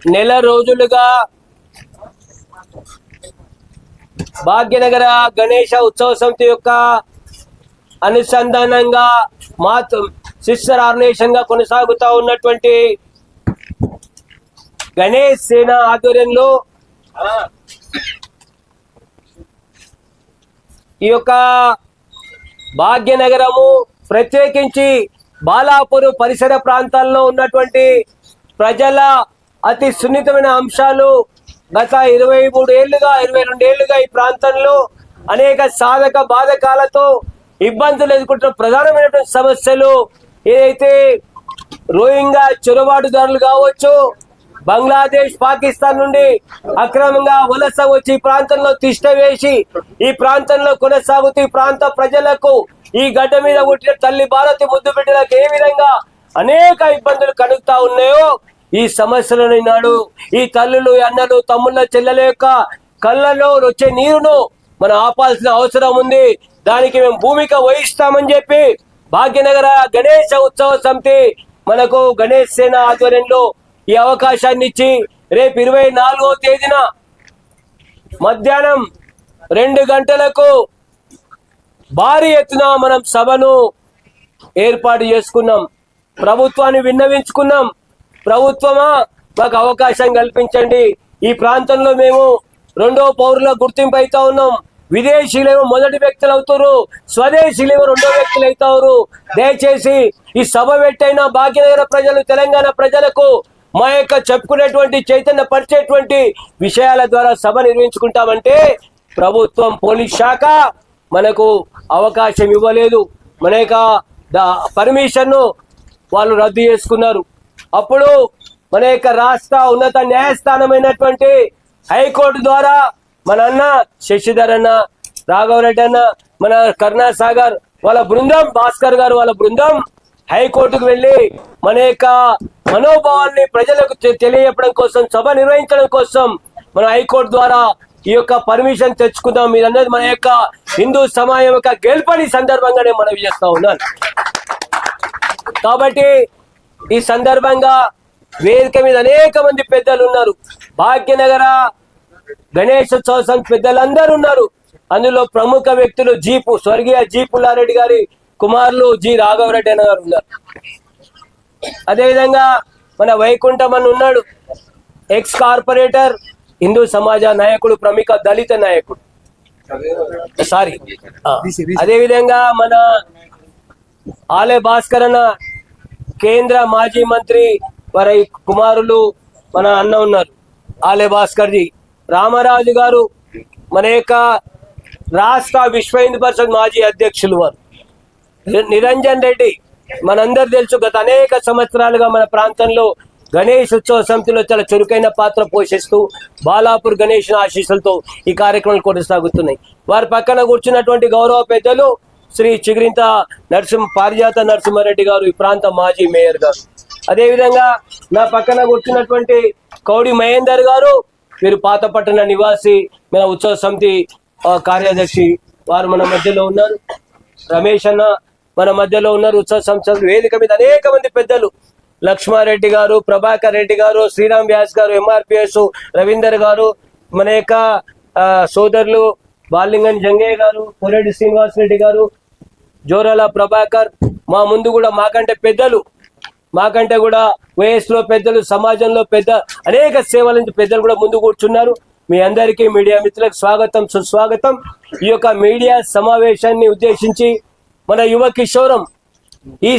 నెల రోజులుగా భాగ్యనగర గణేష ఉత్సవ సమితి యొక్క అనుసంధానంగా సిస్టర్ ఆర్గనైజేషన్ గా కొనసాగుతూ ఉన్నటువంటి గణేష్ సేన ఆధ్వర్యంలో ఈ యొక్క భాగ్యనగరము ప్రత్యేకించి బాలాపూర్ పరిసర ప్రాంతాల్లో ఉన్నటువంటి ప్రజల అతి సున్నితమైన అంశాలు గత 23 ఏళ్లుగా 22 ఏళ్లుగా ఈ ప్రాంతంలో అనేక సాధక బాధకాలతో ఇబ్బందులు ఎదుర్కొంటున్న ప్రధానమైనటువంటి సమస్యలు ఏదైతే రోహింగ్యా చొరబాటుదారులు కావచ్చు, బంగ్లాదేశ్ పాకిస్తాన్ నుండి అక్రమంగా వలస వచ్చి ఈ ప్రాంతంలో తిష్ట వేసి ఈ ప్రాంతంలో కొనసాగుతూ ఈ ప్రాంత ప్రజలకు ఈ గడ్డ మీద పుట్టిన తల్లి భారతి ముద్దు బిడ్డలకు ఏ విధంగా అనేక ఇబ్బందులు కలుగుతా ఉన్నాయో ఈ సమస్యలను నాడు ఈ తల్లులు అన్నలు తమ్ముళ్ళ చెల్లెల యొక్క కళ్ళలో వచ్చే నీరును మనం ఆపాల్సిన అవసరం ఉంది. దానికి మేము భూమిక వహిస్తామని చెప్పి భాగ్యనగర గణేష ఉత్సవ సమితి మనకు గణేష్ సేన ఆధ్వర్యంలో ఈ అవకాశాన్ని ఇచ్చి రేపు 24వ తేదీన మధ్యాహ్నం 2 గంటలకు భారీ ఎత్తున మనం సభను ఏర్పాటు చేసుకున్నాం. ప్రభుత్వాన్ని విన్నవించుకున్నాం, ప్రభుత్వమా మాకు అవకాశం కల్పించండి. ఈ ప్రాంతంలో మేము 2వ పౌరుల గుర్తింపు అవుతా ఉన్నాం. విదేశీయులేమో మొదటి వ్యక్తులు అవుతారు, స్వదేశీయులేమో 2వ వ్యక్తులు అవుతారు. దయచేసి ఈ సభ పెట్టైన భాగ్యనగర ప్రజలు, తెలంగాణ ప్రజలకు మా యొక్క చెప్పుకునేటువంటి చైతన్య పరిచేటువంటి విషయాల ద్వారా సభ నిర్వహించుకుంటామంటే ప్రభుత్వం, పోలీస్ శాఖ మనకు అవకాశం ఇవ్వలేదు. మన యొక్క పర్మిషన్ వాళ్ళు రద్దు చేసుకున్నారు. అప్పుడు మన యొక్క రాష్ట్ర ఉన్నత న్యాయస్థానమైనటువంటి హైకోర్టు ద్వారా మన అన్న శశిధర్ అన్న, రాఘవరెడ్డి అన్న, మన కరుణాసాగర్ వాళ్ళ బృందం, భాస్కర్ గారు వాళ్ళ బృందం హైకోర్టుకు వెళ్ళి మన యొక్క మనోభావాన్ని ప్రజలకు తెలియజెప్పడం కోసం, సభ నిర్వహించడం కోసం మన హైకోర్టు ద్వారా ఈ యొక్క పర్మిషన్ తెచ్చుకుందాం. మీరన్నది మన యొక్క హిందూ సమాజం యొక్క గెలుపని సందర్భంగానే మనం చేస్తా ఉన్నాను. కాబట్టి ఈ సందర్భంగా వేదిక మీద అనేక మంది పెద్దలు ఉన్నారు. భాగ్యనగర గణేశోత్సవ సమితి పెద్దలందరూ ఉన్నారు. అందులో ప్రముఖ వ్యక్తులు స్వర్గీయ జీ పుల్లారెడ్డి గారి కుమారులు జి రాఘవరెడ్డి అన్న గారు ఉన్నారు. అదేవిధంగా మన వైకుంఠం అని ఉన్నాడు, ఎక్స్ కార్పొరేటర్, హిందూ సమాజ నాయకుడు, ప్రముఖ దళిత నాయకుడు. అదేవిధంగా మన ఆలయ భాస్కర్ అన్న కేంద్ర మాజీ మంత్రి వారి కుమారులు మన అన్న ఉన్నారు, ఆలయ భాస్కర్ జీ. రామరాజు గారు మన యొక్క రాష్ట్ర విశ్వ హిందూ పరిషత్ మాజీ అధ్యక్షులు వారు. నిరంజన్ రెడ్డి మనందరు తెలుసు, గత అనేక సంవత్సరాలుగా మన ప్రాంతంలో గణేష్ ఉత్సవ సమితిలో చాలా చురుకైన పాత్ర పోషిస్తూ బాలాపూర్ గణేష్ ఆశీస్సులతో ఈ కార్యక్రమాలు కొనసాగుతున్నాయి. వారి పక్కన కూర్చున్నటువంటి గౌరవ పెద్దలు శ్రీ చిగురింత పారిజాత నరసింహారెడ్డి గారు, ఈ ప్రాంత మాజీ మేయర్ గారు. అదేవిధంగా నా పక్కన కూర్చున్నటువంటి కౌడి మహేందర్ గారు, వీరు పాతపట్టణ నివాసి, మన ఉత్సవ సమితి కార్యదర్శి, వారు మన మధ్యలో ఉన్నారు. రమేష్ అన్న మన మధ్యలో ఉన్నారు. ఉత్సవ సమితి వేదిక మీద అనేక మంది పెద్దలు, లక్ష్మారెడ్డి గారు, ప్రభాకర్ రెడ్డి గారు, శ్రీరామ్ వ్యాస్ గారు, ఎంఆర్పిఎస్ రవీందర్ గారు, మన యొక్క సోదరులు బాలింగన్ జంగయ్య గారు, పొరెడ్డి శ్రీనివాస్ రెడ్డి గారు, జోరాల ప్రభాకర్, మా ముందు కూడా మాకంటే పెద్దలు, మాకంటే కూడా వయస్సులో పెద్దలు, సమాజంలో పెద్ద అనేక సేవల నుంచి పెద్దలు కూడా ముందు కూర్చున్నారు. మీ అందరికీ మీడియా మిత్రులకు స్వాగతం, సుస్వాగతం. ఈ యొక్క మీడియా సమావేశాన్ని ఉద్దేశించి మన యువ కిషోరం, ఈ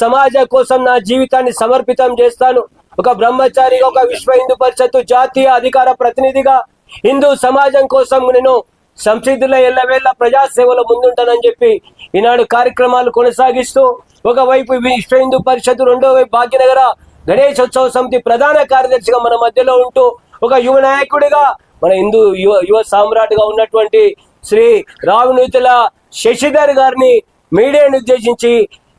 సమాజ కోసం నా జీవితాన్ని సమర్పితం చేస్తాను, ఒక బ్రహ్మచారిగా, ఒక విశ్వ హిందూ పరిషత్తు జాతీయ అధికార ప్రతినిధిగా హిందూ సమాజం కోసం నేను సంసిద్ధుల ఎల్లవేళ ప్రజాసేవలో ముందుంటానని చెప్పి ఈనాడు కార్యక్రమాలు కొనసాగిస్తూ, ఒకవైపు విశ్వ హిందూ పరిషత్తు, రెండో వైపు భాగ్యనగర గణేశోత్సవ సమితి ప్రధాన కార్యదర్శిగా మన మధ్యలో ఉంటూ, ఒక యువ నాయకుడిగా, మన హిందూ యువ సామ్రాట్గా ఉన్నటువంటి శ్రీ రావునూతుల శశిధర్ గారిని మీడియాను ఉద్దేశించి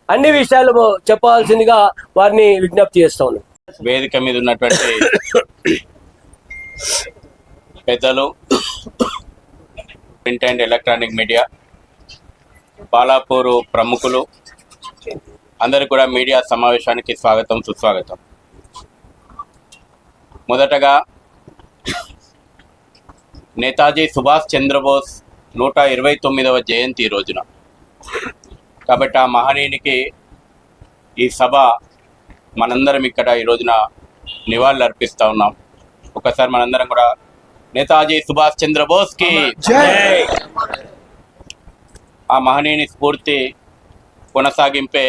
అన్ని విషయాలు చెప్పాల్సిందిగా వారిని విజ్ఞప్తి చేస్తా ఉన్నాను. వేదిక మీద ఉన్నటువంటి పెద్దలు, print and electronic media, Balapur ప్రముఖులు అందరూ కూడా మీడియా సమావేశానికి స్వాగతం, సుస్వాగతం. మొదటగా నేతాజీ సుభాష్ చంద్రబోస్ 129వ జయంతి రోజున, కాబట్టి ఆ మహనీయునికి ఈ సభ మనందరం ఇక్కడ ఈ రోజున నివాళులు అర్పిస్తూ ఉన్నాం. ఒకసారి మనందరం కూడా నేతాజీ సుభాష్ చంద్రబోస్కి జై. ఆ మహనీయుని స్ఫూర్తి కొనసాగింపే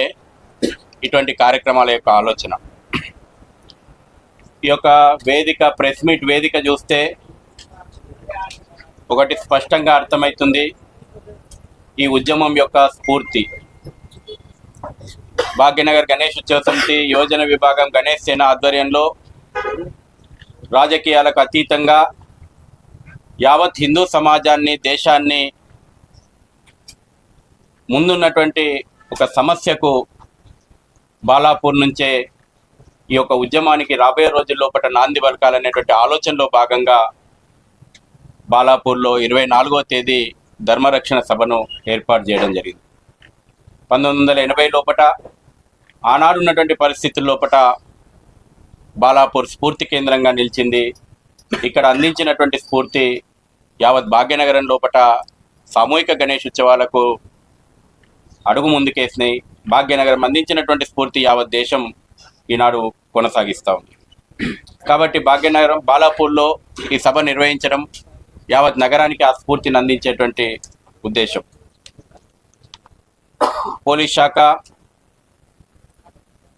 ఇటువంటి కార్యక్రమాల యొక్క ఆలోచన. ఈ యొక్క వేదిక, ప్రెస్ మీట్ వేదిక చూస్తే ఒకటి స్పష్టంగా అర్థమవుతుంది, ఈ ఉద్యమం యొక్క స్ఫూర్తి. భాగ్యనగర్ గణేష్ ఉత్సవ సమితి యోజన విభాగం గణేష్ సేన ఆధ్వర్యంలో రాజకీయాలకు అతీతంగా యావత్ హిందూ సమాజాన్ని, దేశాన్ని ముందున్నటువంటి ఒక సమస్యకు బాలాపూర్ నుంచే ఈ యొక్క ఉద్యమానికి రాబోయే రోజుల్లోపట నాంది పలకాలనేటువంటి ఆలోచనలో భాగంగా బాలాపూర్లో 24వ తేదీ ధర్మరక్షణ సభను ఏర్పాటు చేయడం జరిగింది. 1980 లోపట ఆనాడు ఉన్నటువంటి పరిస్థితుల లోపట బాలాపూర్ స్ఫూర్తి కేంద్రంగా నిలిచింది. ఇక్కడ అందించినటువంటి స్ఫూర్తి యావత్ భాగ్యనగరం లోపట సామూహిక గణేష్ ఉత్సవాలకు అడుగు ముందుకేసినాయి. భాగ్యనగరం అందించినటువంటి స్ఫూర్తి యావత్ దేశం ఈనాడు కొనసాగిస్తూ ఉంది. కాబట్టి భాగ్యనగరం బాలాపూర్లో ఈ సభ నిర్వహించడం యావత్ నగరానికి ఆ స్ఫూర్తిని అందించేటువంటి ఉద్దేశం. పోలీస్ శాఖ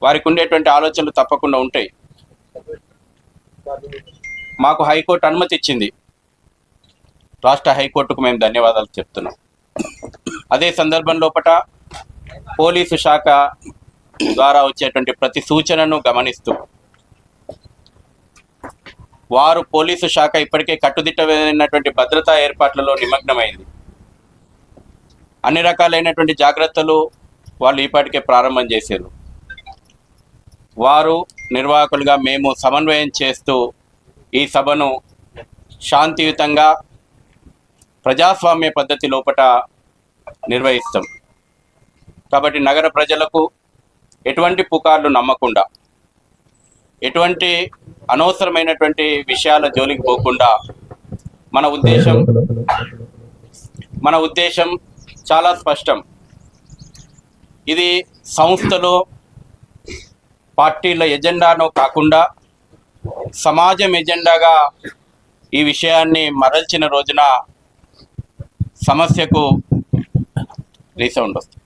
వారికి ఉండేటువంటి ఆలోచనలు తప్పకుండా ఉంటాయి. మాకు హైకోర్టు అనుమతి ఇచ్చింది. రాష్ట్ర హైకోర్టుకు మేము ధన్యవాదాలు చెప్తున్నాం. అదే సందర్భం లోపట పోలీసు శాఖ ద్వారా వచ్చేటువంటి ప్రతి సూచనను గమనిస్తూ వారు, పోలీసు శాఖ ఇప్పటికే కట్టుదిట్టమైనటువంటి భద్రతా ఏర్పాట్లలో నిమగ్నమైంది. అన్ని రకాలైనటువంటి జాగ్రత్తలు వాళ్ళు ఈపాటికే ప్రారంభం చేశారు. వారు నిర్వాహకులుగా మేము సమన్వయం చేస్తూ ఈ సభను శాంతియుతంగా ప్రజాస్వామ్య పద్ధతి లోపట నిర్వహిస్తాం. కాబట్టి నగర ప్రజలకు ఎటువంటి పుకార్లు నమ్మకుండా, ఎటువంటి అనవసరమైనటువంటి విషయాల జోలికి పోకుండా మన ఉద్దేశం చాలా స్పష్టం. ఇది సంస్థలో పార్టీల ఎజెండానో కాకుండా సమాజం ఎజెండాగా ఈ విషయాన్ని మరల్చిన రోజున సమస్యకు రీసౌండ్ వస్తుంది.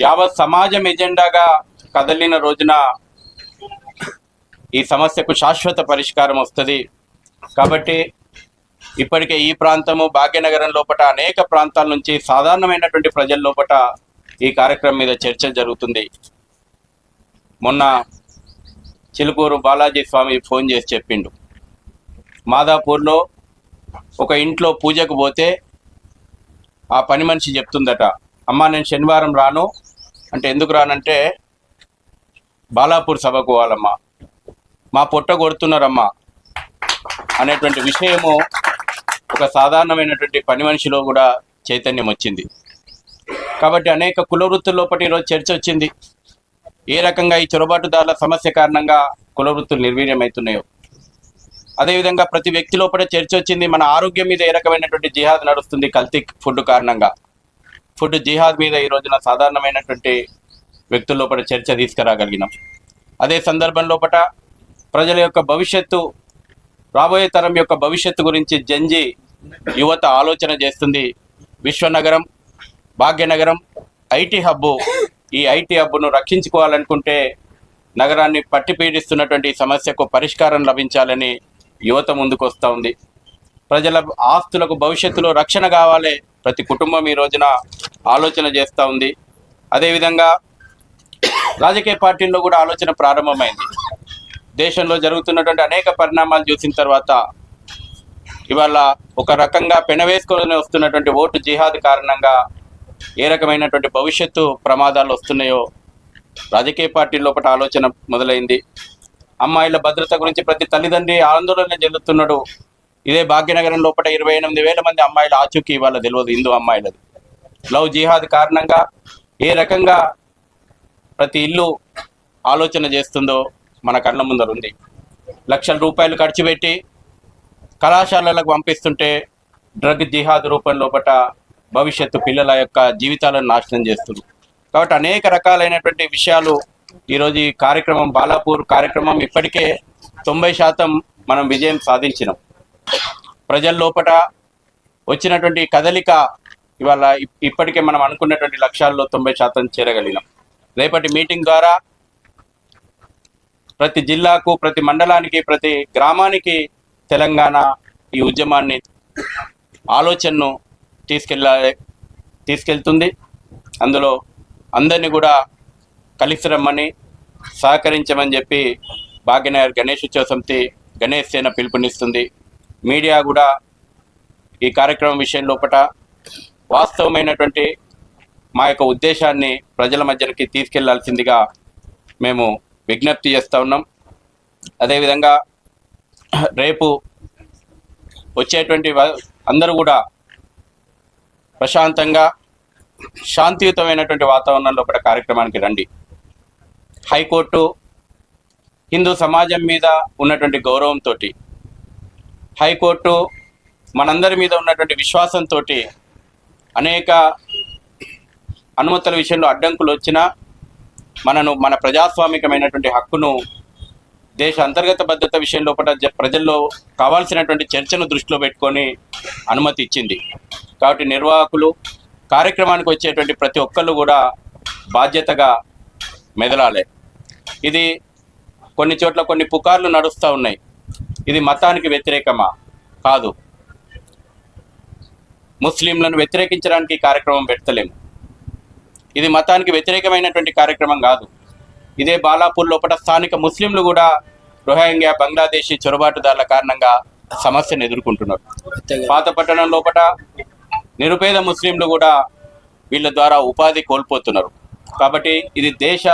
యావత్ సమాజం ఎజెండాగా కదిలిన రోజున ఈ సమస్యకు శాశ్వత పరిష్కారం వస్తుంది. కాబట్టి ఇప్పటికే ఈ ప్రాంతము భాగ్యనగరం లోపట అనేక ప్రాంతాల నుంచి సాధారణమైనటువంటి ప్రజల లోపట ఈ కార్యక్రమం మీద చర్చ జరుగుతుంది. మొన్న చిలుకూరు బాలాజీ స్వామి ఫోన్ చేసి చెప్పిండు, మాదాపూర్లో ఒక ఇంట్లో పూజకు పోతే ఆ పని మనిషి చెప్తుందట, అమ్మ నేను శనివారం రాను అంటే, ఎందుకు రానంటే బాలాపూర్ సభకు పోవాలమ్మా, మా పొట్ట కొడుతున్నారమ్మా అనేటువంటి విషయము ఒక సాధారణమైనటువంటి పని మనిషిలో కూడా చైతన్యం వచ్చింది. కాబట్టి అనేక కుల వృత్తుల లోపల ఈరోజు చర్చ వచ్చింది. ఏ రకంగా ఈ చొరబాటుదారుల సమస్య కారణంగా కుల వృత్తులు నిర్వీర్యమవుతున్నాయో, అదేవిధంగా ప్రతి వ్యక్తి లోపల చర్చ వచ్చింది. మన ఆరోగ్యం మీద ఏ రకమైనటువంటి జిహాద్ నడుస్తుంది కల్తీ ఫుడ్ కారణంగా. ఫుడ్ జిహాద్ మీద ఈ రోజున సాధారణమైనటువంటి వ్యక్తుల లోపల చర్చ తీసుకురాగలిగినాం. అదే సందర్భం లోపల ప్రజల యొక్క భవిష్యత్తు, రాబోయే తరం యొక్క భవిష్యత్తు గురించి జంజి యువత ఆలోచన చేస్తుంది. విశ్వనగరం, భాగ్యనగరం ఐటీ హబ్బు, ఈ ఐటీ హబ్బును రక్షించుకోవాలనుకుంటే నగరాన్ని పట్టి పీడిస్తున్నటువంటి సమస్యకు పరిష్కారం లభించాలని యువత ముందుకు వస్తూ ఉంది. ప్రజల ఆస్తులకు భవిష్యత్తులో రక్షణ కావాలి, ప్రతి కుటుంబం ఈ రోజున ఆలోచన చేస్తూ ఉంది. అదేవిధంగా రాజకీయ పార్టీల్లో కూడా ఆలోచన ప్రారంభమైంది. దేశంలో జరుగుతున్నటువంటి అనేక పరిణామాలు చూసిన తర్వాత ఇవాళ ఒక రకంగా పెనవేసుకొని వస్తున్నటువంటి ఓటు జిహాద్ కారణంగా ఏ రకమైనటువంటి భవిష్యత్తు ప్రమాదాలు వస్తున్నాయో రాజకీయ పార్టీ లోపల ఆలోచన మొదలైంది. అమ్మాయిల భద్రత గురించి ప్రతి తల్లిదండ్రి ఆందోళన చెందుతున్నాడు. ఇదే భాగ్యనగరం లోపల 28,000 మంది అమ్మాయిల ఆచూకీ ఇవాళ తెలియదు, హిందూ అమ్మాయిలది. లవ్ జిహాద్ కారణంగా ఏ రకంగా ప్రతి ఇల్లు ఆలోచన చేస్తుందో మన కళ్ళ ముందర ఉంది. లక్షల రూపాయలు ఖర్చు పెట్టి కళాశాలలకు పంపిస్తుంటే డ్రగ్ జిహాద్ రూపం లోపట భవిష్యత్తు పిల్లల యొక్క జీవితాలను నాశనం చేస్తుంది. కాబట్టి అనేక రకాలైనటువంటి విషయాలు ఈరోజు ఈ కార్యక్రమం బాలాపూర్ కార్యక్రమం ఇప్పటికే 90% మనం విజయం సాధించినాం. ప్రజల లోపట వచ్చినటువంటి కదలిక ఇవాళ ఇప్పటికే మనం అనుకున్నటువంటి లక్ష్యాల్లో 90% చేరగలిగినాం. రేపటి మీటింగ్ ద్వారా ప్రతి జిల్లాకు, ప్రతి మండలానికి, ప్రతి గ్రామానికి తెలంగాణ ఈ ఉద్యమాన్ని ఆలోచనను తీసుకెళ్తుంది. అందులో అందరినీ కూడా కలిసి రమ్మని సహకరించమని చెప్పి భాగ్యనగర్ గణేష్ ఉత్సవ సమితి గణేష్ సేన పిలుపునిస్తుంది. మీడియా కూడా ఈ కార్యక్రమం విషయం లోపల వాస్తవమైనటువంటి మా యొక్క ఉద్దేశాన్ని ప్రజల మధ్యకి తీసుకెళ్లాల్సిందిగా మేము విజ్ఞప్తి చేస్తూ ఉన్నాం. అదేవిధంగా రేపు వచ్చేటువంటి అందరూ కూడా ప్రశాంతంగా శాంతియుతమైనటువంటి వాతావరణంలో కూడా కార్యక్రమానికి రండి. హైకోర్టు హిందూ సమాజం మీద ఉన్నటువంటి గౌరవంతో, హైకోర్టు మనందరి మీద ఉన్నటువంటి విశ్వాసంతో అనేక అనుమతుల విషయంలో అడ్డంకులు వచ్చినా మన ప్రజాస్వామికమైనటువంటి హక్కును దేశ అంతర్గత భద్రత విషయం లోపల ప్రజల్లో కావాల్సినటువంటి చర్చను దృష్టిలో పెట్టుకొని అనుమతి ఇచ్చింది. కాబట్టి నిర్వాహకులు కార్యక్రమానికి వచ్చేటువంటి ప్రతి ఒక్కళ్ళు కూడా బాధ్యతగా మెదలాలి. ఇది కొన్ని చోట్ల కొన్ని పుకార్లు నడుస్తూ ఉన్నాయి. ఇది మతానికి వ్యతిరేకమా? కాదు. ముస్లింలను వ్యతిరేకించడానికి కార్యక్రమం పెట్టలేము. ఇది మతానికి వ్యతిరేకమైనటువంటి కార్యక్రమం కాదు. ఇదే బాలాపూర్ లోపల స్థానిక ముస్లింలు కూడా రోహింగ్యా బంగ్లాదేశీ చొరబాటుదారుల కారణంగా సమస్యను ఎదుర్కొంటున్నారు. పాత పట్టణం లోపల నిరుపేద ముస్లింలు కూడా వీళ్ళ ద్వారా ఉపాధి కోల్పోతున్నారు. కాబట్టి ఇది దేశ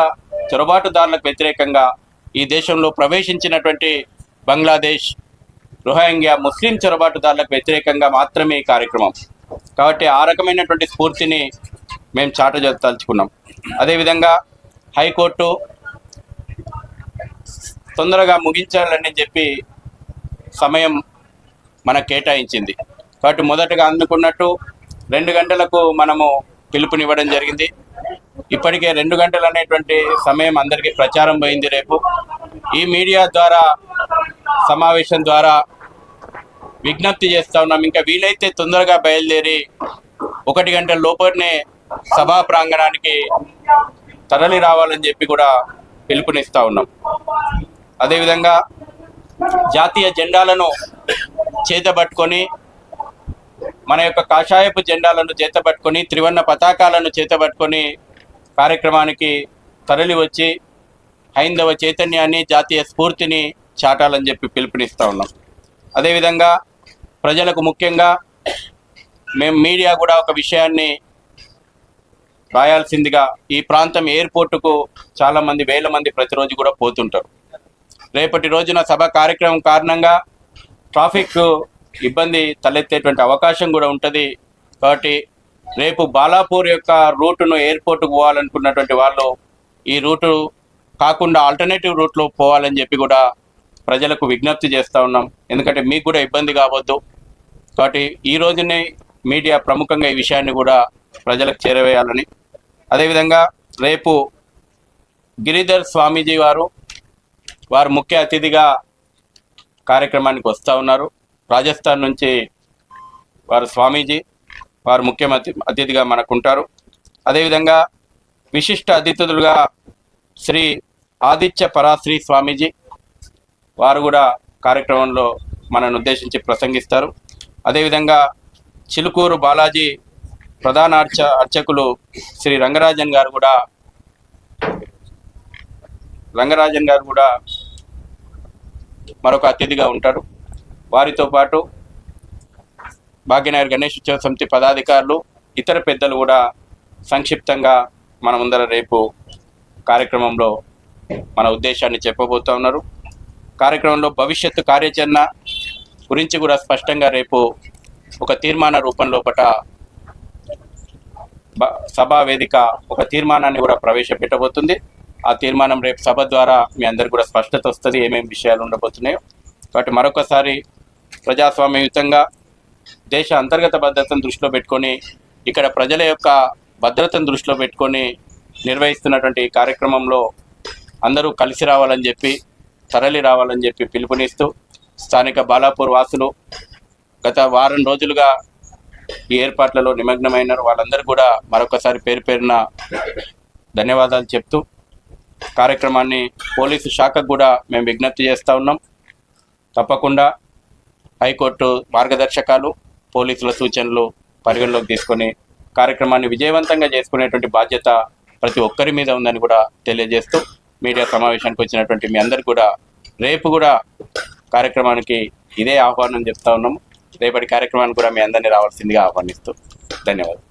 చొరబాటుదారులకు వ్యతిరేకంగా ఈ దేశంలో ప్రవేశించినటువంటి బంగ్లాదేశ్ రోహింగ్యా ముస్లిం చొరబాటుదారులకు వ్యతిరేకంగా మాత్రమే ఈ కార్యక్రమం. కాబట్టి ఆ రకమైనటువంటి స్ఫూర్తిని మేము చాటజల్చుకున్నాం. అదేవిధంగా హైకోర్టు తొందరగా ముగించాలని చెప్పి సమయం మనకు కేటాయించింది. కాబట్టి మొదటగా అందుకున్నట్టు 2 గంటలకు మనము పిలుపునివ్వడం జరిగింది. ఇప్పటికే 2 గంటలు అనేటువంటి సమయం అందరికీ ప్రచారం పోయింది. రేపు ఈ మీడియా ద్వారా సమావేశం ద్వారా విజ్ఞప్తి చేస్తూ ఉన్నాం, ఇంకా వీలైతే తొందరగా బయలుదేరి 1 గంటల లోపలనే సభా ప్రాంగణానికి తరలి రావాలని చెప్పి కూడా పిలుపునిస్తూ ఉన్నాం. అదేవిధంగా జాతీయ జెండాలను చేతబట్టుకొని, మన యొక్క కాషాయపు జెండాలను చేతబట్టుకొని, త్రివర్ణ పతాకాలను చేతబట్టుకొని కార్యక్రమానికి తరలి వచ్చి హైందవ చైతన్యాన్ని, జాతీయ స్ఫూర్తిని చాటాలని చెప్పి పిలుపునిస్తూ ఉన్నాం. అదేవిధంగా ప్రజలకు ముఖ్యంగా మేము మీడియా కూడా ఒక విషయాన్ని రాయాల్సిందిగా, ఈ ప్రాంతం ఎయిర్పోర్టుకు చాలామంది వేల మంది ప్రతిరోజు కూడా పోతుంటారు. రేపటి రోజున సభ కార్యక్రమం కారణంగా ట్రాఫిక్ ఇబ్బంది తలెత్తేటువంటి అవకాశం కూడా ఉంటుంది. కాబట్టి రేపు బాలాపూర్ యొక్క రూటును ఎయిర్పోర్టుకు పోవాలనుకున్నటువంటి వాళ్ళు ఈ రూటు కాకుండా ఆల్టర్నేటివ్ రూట్లో పోవాలని చెప్పి కూడా ప్రజలకు విజ్ఞప్తి చేస్తూ ఉన్నాం. ఎందుకంటే మీకు కూడా ఇబ్బంది కావద్దు. కాబట్టి ఈ రోజునే మీడియా ప్రముఖంగా ఈ విషయాన్ని కూడా ప్రజలకు చేరవేయాలని. అదేవిధంగా రేపు గిరిధర్ స్వామీజీ వారు ముఖ్య అతిథిగా కార్యక్రమానికి వస్తూ ఉన్నారు. రాజస్థాన్ నుంచి వారు స్వామీజీ వారు ముఖ్య అతిథిగా మనకుంటారు. అదేవిధంగా విశిష్ట అతిథులుగా శ్రీ ఆదిత్య పరాశ్రీ స్వామీజీ వారు కూడా కార్యక్రమంలో మనను ఉద్దేశించి ప్రసంగిస్తారు. అదేవిధంగా చిలుకూరు బాలాజీ ప్రధాన అర్చకులు శ్రీ రంగరాజన్ గారు కూడా మరొక అతిథిగా ఉంటారు. వారితో పాటు భాగ్యనగర్ గణేష్ ఉత్సవ సమితి పదాధికారులు, ఇతర పెద్దలు కూడా సంక్షిప్తంగా మన ముందర రేపు కార్యక్రమంలో మన ఉద్దేశాన్ని చెప్పబోతూ ఉన్నారు. కార్యక్రమంలో భవిష్యత్తు కార్యాచరణ గురించి కూడా స్పష్టంగా రేపు ఒక తీర్మాన రూపంలో సభా వేదిక ఒక తీర్మానాన్ని కూడా ప్రవేశపెట్టబోతుంది. ఆ తీర్మానం రేపు సభ ద్వారా మీ అందరికి కూడా స్పష్టత వస్తుంది ఏమేమి విషయాలు ఉండబోతున్నాయో. కాబట్టి మరొకసారి ప్రజాస్వామ్యయుతంగా దేశ అంతర్గత భద్రతను దృష్టిలో పెట్టుకొని, ఇక్కడ ప్రజల యొక్క భద్రతను దృష్టిలో పెట్టుకొని నిర్వహిస్తున్నటువంటి ఈ కార్యక్రమంలో అందరూ కలిసి రావాలని చెప్పి, తరలి రావాలని చెప్పి పిలుపునిస్తూ, స్థానిక బాలాపూర్ వాసులు గత వారం రోజులుగా ఈ ఏర్పాట్లలో నిమగ్నమైనారు. వాళ్ళందరూ కూడా మరొకసారి పేరు పేరున ధన్యవాదాలు చెప్తూ, కార్యక్రమాన్ని పోలీసు శాఖకు కూడా మేము విజ్ఞప్తి చేస్తూ ఉన్నాం. తప్పకుండా హైకోర్టు మార్గదర్శకాలు, పోలీసుల సూచనలు పరిగణలోకి తీసుకొని కార్యక్రమాన్ని విజయవంతంగా చేసుకునేటువంటి బాధ్యత ప్రతి ఒక్కరి మీద ఉందని కూడా తెలియజేస్తూ, మీడియా సమావేశానికి వచ్చినటువంటి మీ అందరికీ కూడా రేపు కూడా కార్యక్రమానికి ఇదే ఆహ్వానం చెప్తా ఉన్నాము. రేపటి కార్యక్రమానికి కూడా మీ అందరినీ రావాల్సిందిగా ఆహ్వానిస్తూ ధన్యవాదాలు.